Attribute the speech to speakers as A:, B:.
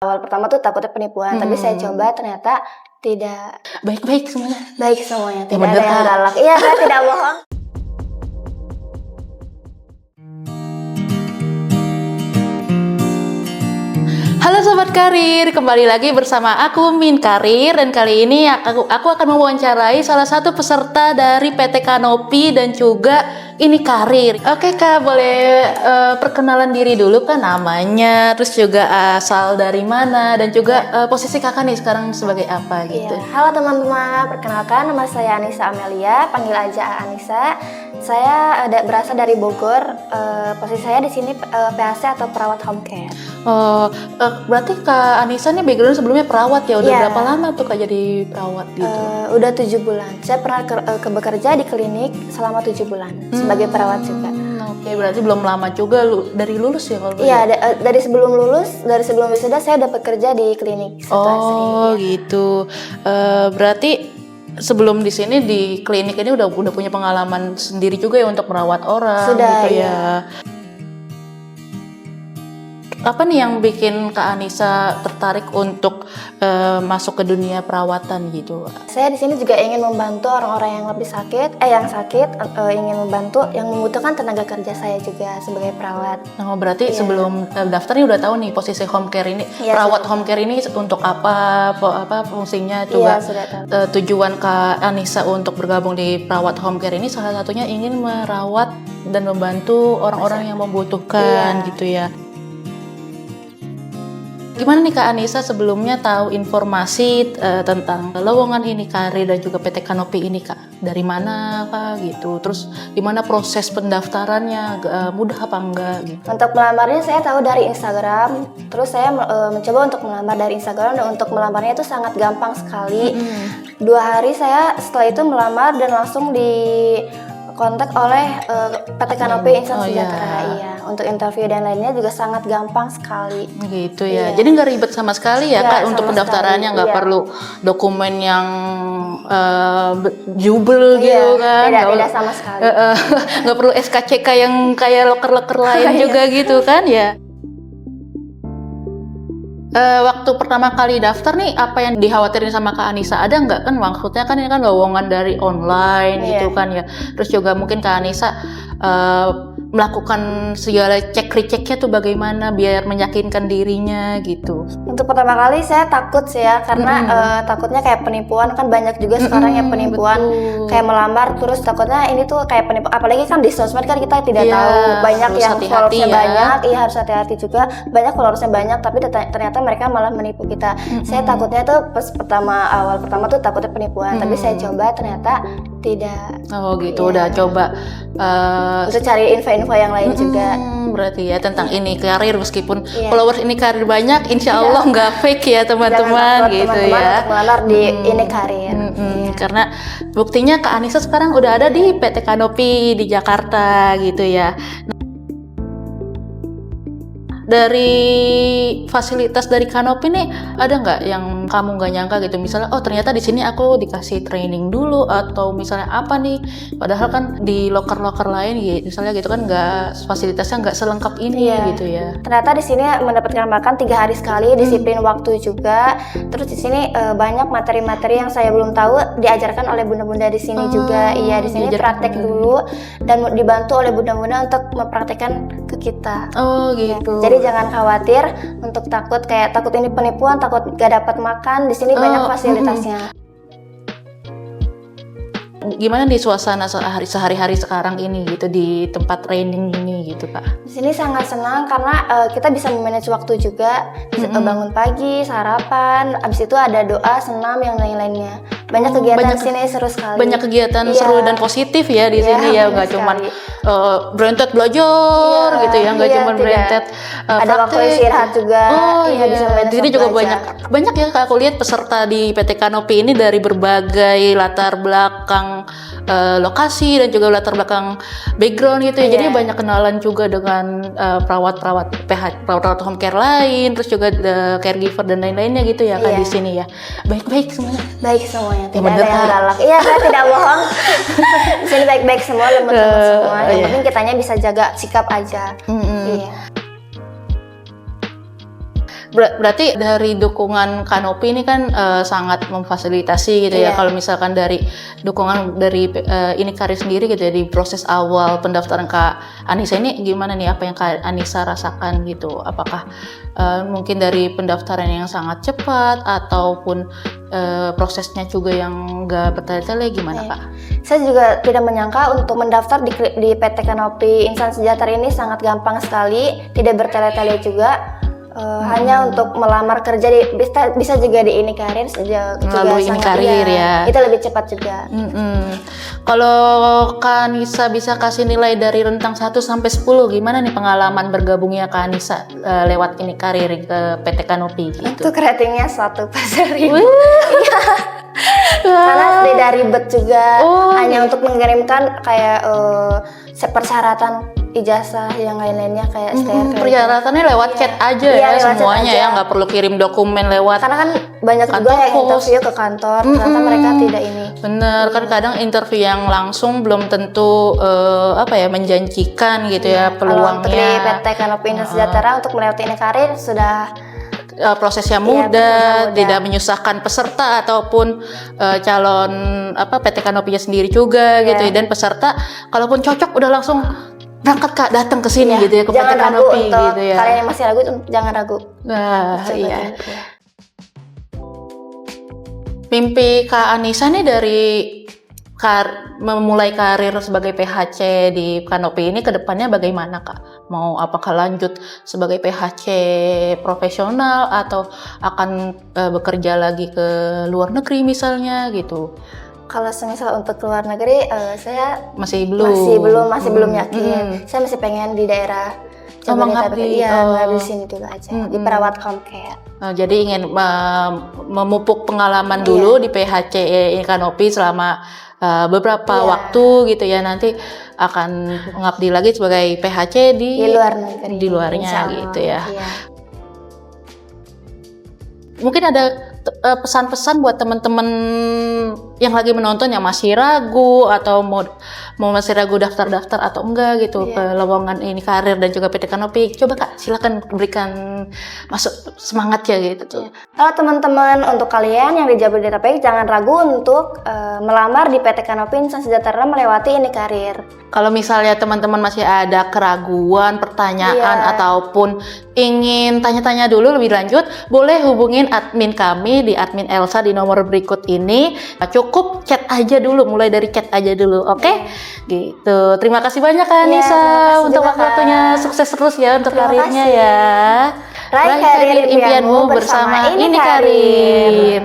A: Awal pertama tuh takutnya penipuan, tapi saya coba ternyata tidak.
B: Baik-baik semuanya.
A: Baik semuanya,
B: Ya,
A: tidak
B: bener,
A: ada yang
B: Kak.
A: galak. Iya, saya tidak bohong.
B: Halo Sobat Karir, kembali lagi bersama aku Min Karir, dan kali ini aku akan mewawancarai salah satu peserta dari PT Kanopi dan juga ini Karir. Oke Kak, boleh perkenalan diri dulu kan, namanya, terus juga asal dari mana, dan juga posisi kakak nih sekarang sebagai apa gitu.
A: Iya. Halo teman-teman, perkenalkan nama saya Anissa Amelia, panggil aja Anissa. Saya berasal dari Bogor. Posisi saya di sini PAC atau perawat home care.
B: Berarti Kak Anissa nih background sebelumnya perawat ya, udah
A: Iya.
B: berapa lama tuh Kak jadi perawat gitu?
A: Udah 7 bulan. Saya pernah bekerja di klinik selama 7 bulan sebagai perawat juga.
B: Oke, berarti belum lama juga dari lulus ya kalau
A: Iya, dari sebelum lulus, dari sebelum wisuda saya udah bekerja di klinik situasi.
B: Oh gitu. Berarti sebelum di sini di klinik ini udah punya pengalaman sendiri juga ya untuk merawat orang.
A: Sudah,
B: gitu
A: iya.
B: ya. Apa nih yang bikin Kak Anissa tertarik untuk masuk ke dunia perawatan gitu?
A: Saya di sini juga ingin membantu orang-orang yang lebih sakit, ingin membantu yang membutuhkan tenaga kerja saya juga sebagai perawat.
B: Nah, berarti
A: Iya.
B: sebelum daftar nih udah tahu nih posisi home care ini,
A: Iya,
B: perawat
A: sudah.
B: home care ini untuk apa fungsinya, coba
A: Iya, sudah tahu.
B: tujuan Kak Anissa untuk bergabung di perawat home care ini salah satunya ingin merawat dan membantu orang-orang yang membutuhkan
A: Iya.
B: gitu ya. Gimana nih Kak Anissa sebelumnya tahu informasi tentang lowongan ini Karir dan juga PT Kanopi ini Kak? Dari mana Kak gitu? Terus gimana proses pendaftarannya? Mudah apa enggak gitu?
A: Untuk melamarnya saya tahu dari Instagram, terus saya mencoba untuk melamar dari Instagram, dan untuk melamarnya itu sangat gampang sekali. 2 hari saya setelah itu melamar dan langsung dikontak oleh PT Kanopi Insan
B: Oh,
A: Sejahtera. Iya, untuk interview dan lainnya juga sangat gampang sekali.
B: Gitu ya.
A: Iya.
B: Jadi nggak ribet sama sekali ya
A: Nggak
B: Kak untuk
A: sama
B: pendaftarannya,
A: sekali,
B: nggak
A: iya.
B: perlu dokumen yang jubel gitu kan?
A: Tidak sama sekali.
B: Nggak perlu SKCK yang kayak loker-loker lain
A: Iya.
B: juga gitu kan ya? Waktu pertama kali daftar nih, apa yang dikhawatirin sama Kak Anissa? Ada nggak, kan maksudnya kan ini kan lowongan dari online
A: Iya.
B: gitu kan ya. Terus juga mungkin Kak Anissa melakukan segala cek-receknya tuh bagaimana biar meyakinkan dirinya gitu.
A: Untuk pertama kali saya takut sih ya, karena takutnya kayak penipuan, kan banyak juga sekarang yang penipuan,
B: betul.
A: kayak melamar terus takutnya ini tuh kayak penipuan, apalagi kan di sosmed kan kita tidak
B: Iya,
A: tahu, banyak
B: harus
A: yang
B: hati-hati
A: followersnya
B: ya.
A: banyak, iya harus hati-hati juga, banyak followersnya banyak tapi ternyata mereka malah menipu kita. Saya takutnya tuh pas awal pertama tuh takutnya penipuan, tapi saya coba ternyata tidak.
B: Oh gitu,
A: Iya.
B: udah coba
A: Untuk cari info-info yang lain juga.
B: berarti ya tentang ini Karir, meskipun
A: Iya.
B: followers ini Karir banyak, insya Allah nggak fake ya teman-teman
A: Jangan takut,
B: gitu
A: teman-teman,
B: ya.
A: untuk melamar di ini Karir. Iya.
B: Karena buktinya Kak Anissa sekarang udah ada di PT Kanopi di Jakarta gitu ya. Dari fasilitas dari Kanopi nih, ada nggak yang kamu nggak nyangka gitu? Misalnya, oh ternyata di sini aku dikasih training dulu, atau misalnya apa nih? Padahal kan di loker-loker lain, gitu, misalnya gitu kan nggak, fasilitasnya nggak selengkap ini
A: Iya.
B: gitu ya.
A: Ternyata di sini mendapatkan makan 3 hari sekali, disiplin waktu juga. Terus di sini banyak materi-materi yang saya belum tahu diajarkan oleh bunda-bunda di sini juga. Iya, di sini
B: diajarkan
A: praktek dulu dan dibantu oleh bunda-bunda untuk mempraktekkan ke kita.
B: Oh
A: Ya,
B: gitu.
A: jadi jangan khawatir untuk takut ini penipuan, takut gak dapat makan. Di sini banyak fasilitasnya.
B: Gimana di suasana sehari-hari sekarang ini gitu di tempat training ini gitu Kak?
A: Di sini sangat senang karena kita bisa memanage waktu juga. Bangun pagi, sarapan, abis itu ada doa, senam, yang lain-lainnya. Banyak kegiatan di sini seru sekali.
B: Banyak kegiatan
A: Iya.
B: seru dan positif ya di
A: Iya,
B: sini ya,
A: benar
B: nggak cuman
A: sekali.
B: berentet belajar
A: Iya,
B: gitu ya, nggak
A: iya,
B: cuman
A: tidak.
B: berentet
A: Ada waktu
B: praktek.
A: istirahat juga.
B: Oh
A: Iya,
B: iya,
A: bisa manage
B: di sini
A: waktu
B: juga
A: belajar.
B: banyak ya Kak, aku lihat peserta di PT Kanopi ini dari berbagai latar belakang lokasi dan juga latar belakang background gitu ya.
A: Iya.
B: Jadi banyak kenalan juga dengan perawat home care lain, terus juga caregiver dan lain-lainnya gitu ya Kak
A: Iya.
B: di sini ya. Baik-baik semuanya.
A: Baik semuanya, tidak
B: bener,
A: ada yang
B: Kak.
A: galak. Iya, saya tidak bohong. Di sini baik-baik semua, lembut-lembut semua. Yang
B: iya.
A: penting kitanya bisa jaga sikap aja. Iya.
B: Berarti dari dukungan Kanopi ini kan sangat memfasilitasi gitu ya.
A: Iya.
B: Kalau misalkan dari dukungan dari ini Karir sendiri gitu ya, di proses awal pendaftaran Kak Anissa ini gimana nih, apa yang Kak Anissa rasakan gitu? Apakah mungkin dari pendaftaran yang sangat cepat ataupun prosesnya juga yang nggak bertele-tele, gimana Kak?
A: Saya juga tidak menyangka untuk mendaftar di PT Kanopi Insan Sejahtera ini sangat gampang sekali, tidak bertele-tele juga. Hanya untuk melamar kerja bisa juga di Ini Karir juga
B: Melalui Ini
A: sangat,
B: Karir ya.
A: Itu lebih cepat juga.
B: Kalau Kak Anissa bisa kasih nilai dari rentang 1 sampai 10, gimana nih pengalaman bergabungnya Kak Anissa lewat Ini Karir ke PT Kanopi gitu?
A: Untuk ratingnya 1/1000. Iya. Karena tidak ribet juga, hanya untuk mengirimkan kayak persyaratan ijazah yang lain-lainnya kayak STR.
B: Persyaratannya lewat chat aja ya
A: lewat
B: semuanya
A: chat aja.
B: ya, nggak perlu kirim dokumen lewat.
A: Karena kan banyak juga yang interview ke kantor, ternyata mereka tidak ini.
B: Bener, kan kadang interview yang langsung belum tentu menjanjikan gitu ya
A: Kalau untuk di
B: peluangnya.
A: PT Kanopi Insan Sejahtera untuk melewati Ini Karir sudah
B: Prosesnya
A: mudah.
B: mudah, tidak menyusahkan peserta ataupun calon PT Kanopinya sendiri juga gitu ya. Dan peserta kalaupun cocok udah langsung berangkat Kak, datang ke sini gitu ya, ke PT
A: jangan ragu
B: Kanopi
A: untuk
B: gitu ya.
A: kalian yang masih ragu, jangan ragu.
B: Nah,
A: Coba
B: iya.
A: dulu, ya.
B: Mimpi Kak Anissa nih dari memulai karir sebagai PHC di Kanopi ini ke depannya bagaimana Kak? Mau apakah lanjut sebagai PHC profesional atau akan bekerja lagi ke luar negeri misalnya gitu?
A: Kalau semisal untuk keluar negeri, saya
B: Masih belum
A: yakin. Saya masih pengen di daerah Jabodetabek, mengabdi di sini dulu aja, di perawat home care.
B: Jadi ingin memupuk pengalaman dulu di PHC Kanopi selama beberapa waktu gitu ya, nanti akan mengabdi lagi sebagai PHC di
A: luar negeri,
B: di luarnya gitu ya. Mungkin ada pesan-pesan buat teman-teman yang lagi menonton yang masih ragu atau mau masih ragu daftar-daftar atau enggak gitu ke lowongan Ini Karir dan juga PT Kanopi. Coba Kak, silakan berikan masuk semangat ya gitu tuh.
A: Kalau teman-teman, untuk kalian yang di Jabodetabek jangan ragu untuk melamar di PT Kanopi Insan Sejahtera melewati Ini Karir.
B: Kalau misalnya teman-teman masih ada keraguan, pertanyaan ataupun ingin tanya-tanya dulu lebih lanjut, boleh hubungin admin kami di admin Elsa di nomor berikut ini. Cukup chat aja dulu, mulai dari chat aja dulu, oke? Gitu. Terima kasih banyak Kak Anissa untuk waktunya. Sukses terus ya untuk karirnya ya.
A: Raih karir impianmu bersama Ini Karir.